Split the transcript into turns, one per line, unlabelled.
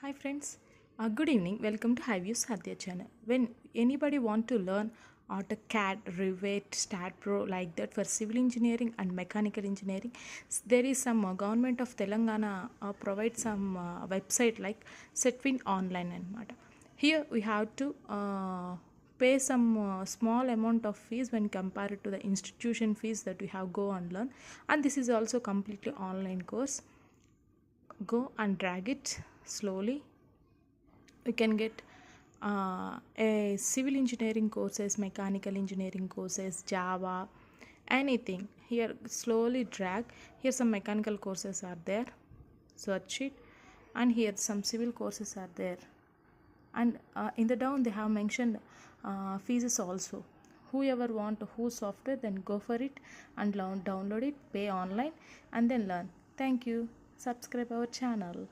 Hi friends, good evening. Welcome to HighView Sadhya channel. When anybody want to learn AutoCAD, Revit, StatPro like that for civil engineering and mechanical engineering, there is some government of Telangana provide some website like Setwin Online and here we have to pay some small amount of fees when compared to the institution fees that we have go and learn, and this is also completely online course. Go and drag it slowly. You can get a civil engineering courses, mechanical engineering courses, Java, anything. Here slowly drag. Here some mechanical courses are there, search it, and here some civil courses are there, and in the down they have mentioned fees also. Whoever want who software, then go for it and download it, pay online, and then learn. Thank you. Subscribe our channel.